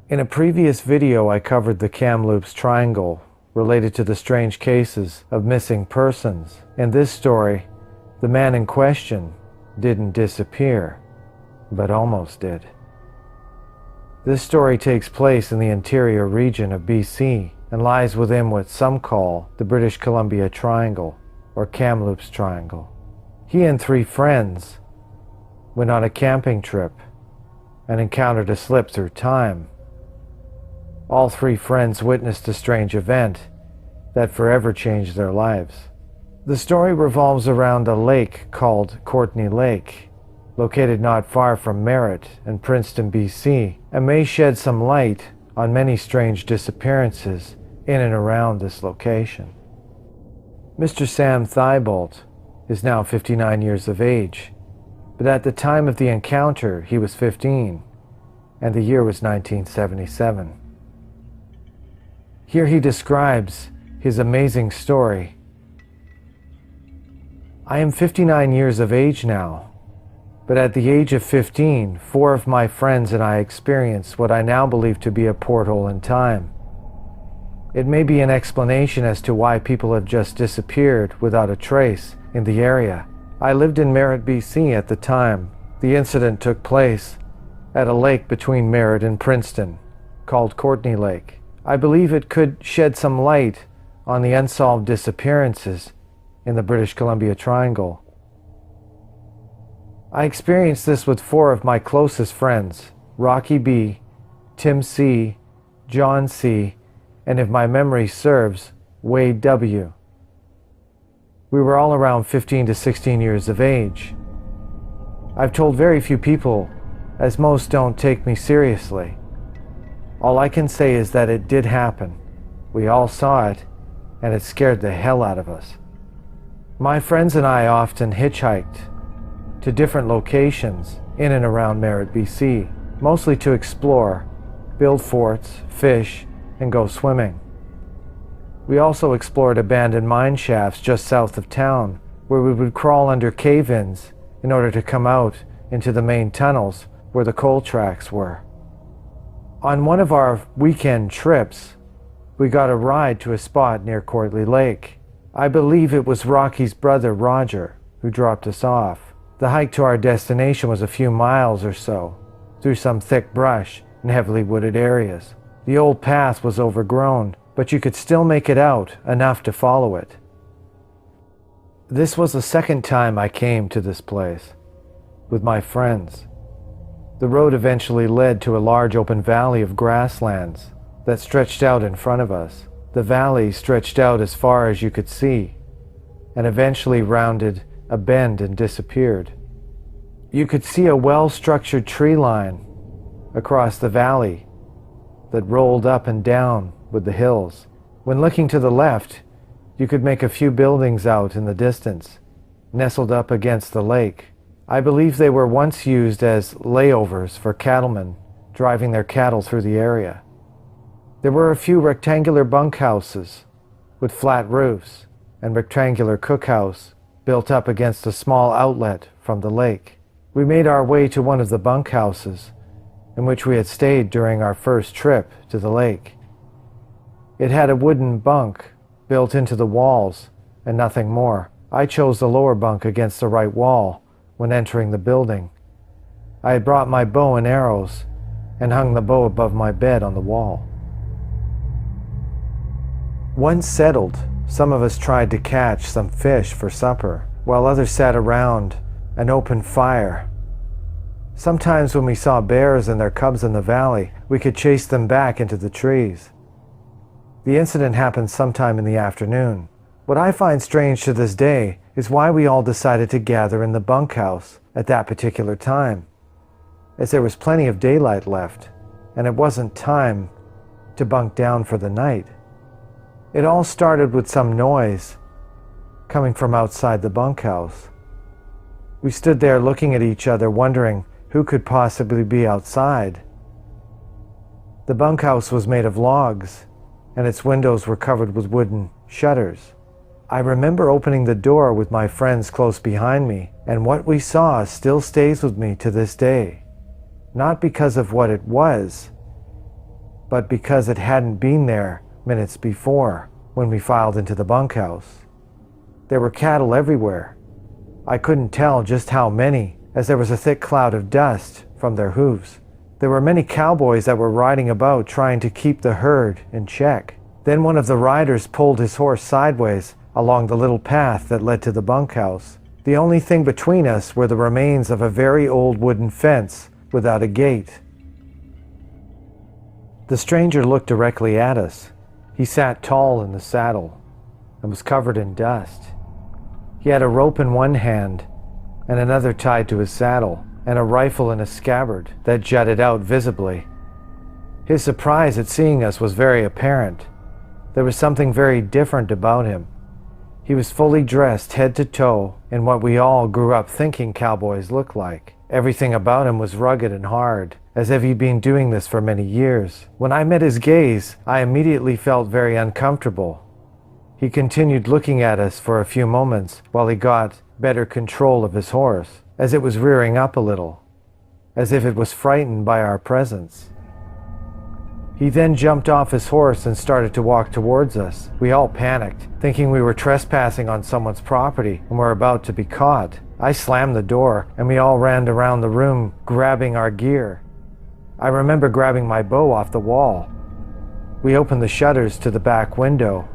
In a previous video, I covered the Kamloops Triangle related to the strange cases of missing persons. In this story, the man in question didn't disappear, but almost did. This story takes place in the interior region of BC and lies within what some call the British Columbia Triangle or Kamloops Triangle. He and 3 friends went on a camping trip and encountered a slip through time. All 3 friends witnessed a strange event that forever changed their lives. The story revolves around a lake called Courtney Lake, located not far from Merritt and Princeton, BC, and may shed some light on many strange disappearances in and around this location. Mr. Sam Thibault is now 59 years of age, but at the time of the encounter he was 15, and the year was 1977. Here he describes his amazing story. I am 59 years of age now, but at the age of 15, 4 of my friends and I experienced what I now believe to be a porthole in time. It may be an explanation as to why people have just disappeared without a trace in the area. I lived in Merritt, BC at the time. The incident took place at a lake between Merritt and Princeton called Courtney Lake. I believe it could shed some light on the unsolved disappearances in the British Columbia Triangle. I experienced this with 4 of my closest friends, Rocky B, Tim C, John C, and if my memory serves, Wade W. We were all around 15 to 16 years of age. I've told very few people, as most don't take me seriously. All I can say is that it did happen. We all saw it, and it scared the hell out of us. My friends and I often hitchhiked to different locations in and around Merritt, BC, mostly to explore, build forts, fish, and go swimming. We also explored abandoned mine shafts just south of town, where we would crawl under cave-ins in order to come out into the main tunnels where the coal tracks were. On one of our weekend trips, we got a ride to a spot near Courtney Lake. I believe it was Rocky's brother Roger who dropped us off. The hike to our destination was a few miles or so, through some thick brush and heavily wooded areas. The old path was overgrown, but you could still make it out enough to follow it. This was the second time I came to this place with my friends. The road eventually led to a large open valley of grasslands that stretched out in front of us. The valley stretched out as far as you could see, and eventually rounded a bend and disappeared. You could see a well-structured tree line across the valley that rolled up and down with the hills. When looking to the left, you could make a few buildings out in the distance, nestled up against the lake. I believe they were once used as layovers for cattlemen driving their cattle through the area. There were a few rectangular bunkhouses with flat roofs and rectangular cookhouse built up against a small outlet from the lake. We made our way to one of the bunkhouses in which we had stayed during our first trip to the lake. It had a wooden bunk built into the walls and nothing more. I chose the lower bunk against the right wall when entering the building. I had brought my bow and arrows and hung the bow above my bed on the wall. Once settled, some of us tried to catch some fish for supper, while others sat around an open fire. Sometimes when we saw bears and their cubs in the valley, we could chase them back into the trees. The incident happened sometime in the afternoon. What I find strange to this day is why we all decided to gather in the bunkhouse at that particular time, as there was plenty of daylight left, and it wasn't time to bunk down for the night. It all started with some noise coming from outside the bunkhouse. We stood there looking at each other, wondering who could possibly be outside. The bunkhouse was made of logs, and its windows were covered with wooden shutters. I remember opening the door with my friends close behind me, and what we saw still stays with me to this day. Not because of what it was, but because it hadn't been there minutes before when we filed into the bunkhouse. There were cattle everywhere. I couldn't tell just how many, as there was a thick cloud of dust from their hooves. There were many cowboys that were riding about trying to keep the herd in check. Then one of the riders pulled his horse sideways along the little path that led to the bunkhouse. The only thing between us were the remains of a very old wooden fence without a gate. The stranger looked directly at us. He sat tall in the saddle and was covered in dust. He had a rope in one hand and another tied to his saddle, and a rifle in a scabbard that jutted out visibly. His surprise at seeing us was very apparent. There was something very different about him. He was fully dressed head to toe in what we all grew up thinking cowboys looked like. Everything about him was rugged and hard, as if he'd been doing this for many years. When I met his gaze, I immediately felt very uncomfortable. He continued looking at us for a few moments while he got better control of his horse, as it was rearing up a little, as if it was frightened by our presence. He then jumped off his horse and started to walk towards us. We all panicked, thinking we were trespassing on someone's property and were about to be caught. I slammed the door and we all ran around the room grabbing our gear. I remember grabbing my bow off the wall. We opened the shutters to the back window,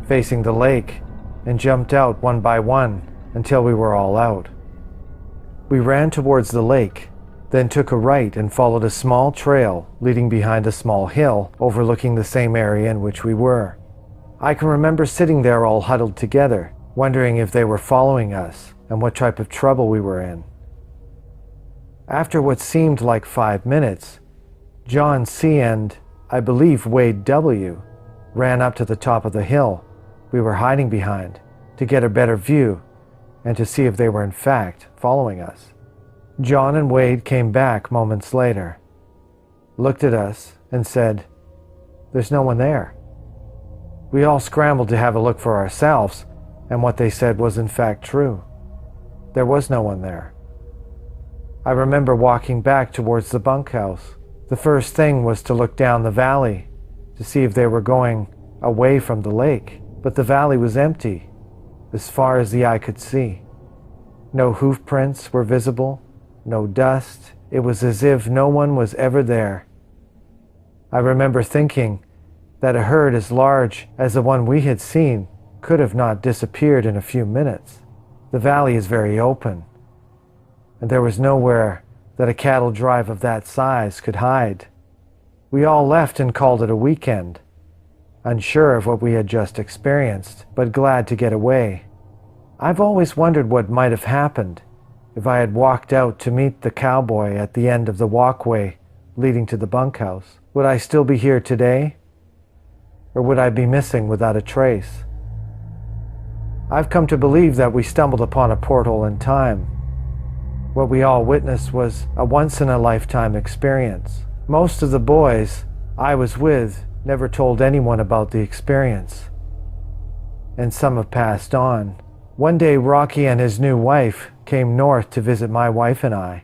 facing the lake, and jumped out one by one until we were all out. We ran towards the lake, then took a right and followed a small trail leading behind a small hill overlooking the same area in which we were. I can remember sitting there all huddled together, wondering if they were following us and what type of trouble we were in. After what seemed like 5 minutes, John C. and, I believe, Wade W. ran up to the top of the hill we were hiding behind to get a better view and to see if they were in fact following us. John and Wade came back moments later, looked at us, and said, "There's no one there." We all scrambled to have a look for ourselves, and what they said was in fact true. There was no one there. I remember walking back towards the bunkhouse. The first thing was to look down the valley to see if they were going away from the lake, but the valley was empty as far as the eye could see. No hoof prints were visible, no dust. It was as if no one was ever there. I remember thinking that a herd as large as the one we had seen could have not disappeared in a few minutes. The valley is very open, and there was nowhere that a cattle drive of that size could hide. We all left and called it a weekend, unsure of what we had just experienced, but glad to get away. I've always wondered what might have happened if I had walked out to meet the cowboy at the end of the walkway leading to the bunkhouse. Would I still be here today? Or would I be missing without a trace? I've come to believe that we stumbled upon a portal in time. What we all witnessed was a once-in-a-lifetime experience. Most of the boys I was with never told anyone about the experience, and some have passed on. One day, Rocky and his new wife came north to visit my wife and I.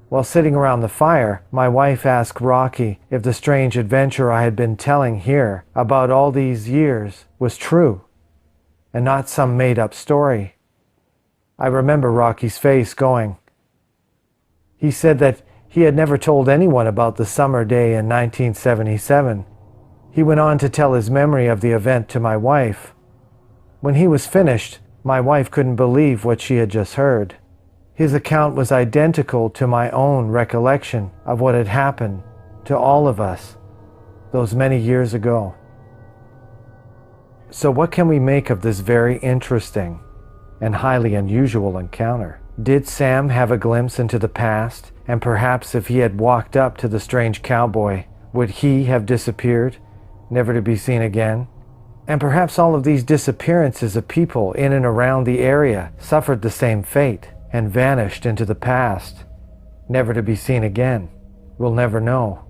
While sitting around the fire, my wife asked Rocky if the strange adventure I had been telling here about all these years was true, and not some made-up story. I remember Rocky's face going. He said that he had never told anyone about the summer day in 1977. He went on to tell his memory of the event to my wife. When he was finished, my wife couldn't believe what she had just heard. His account was identical to my own recollection of what had happened to all of us those many years ago. So what can we make of this very interesting and highly unusual encounter? Did Sam have a glimpse into the past, and perhaps if he had walked up to the strange cowboy, would he have disappeared, never to be seen again? And perhaps all of these disappearances of people in and around the area suffered the same fate and vanished into the past, never to be seen again. We'll never know.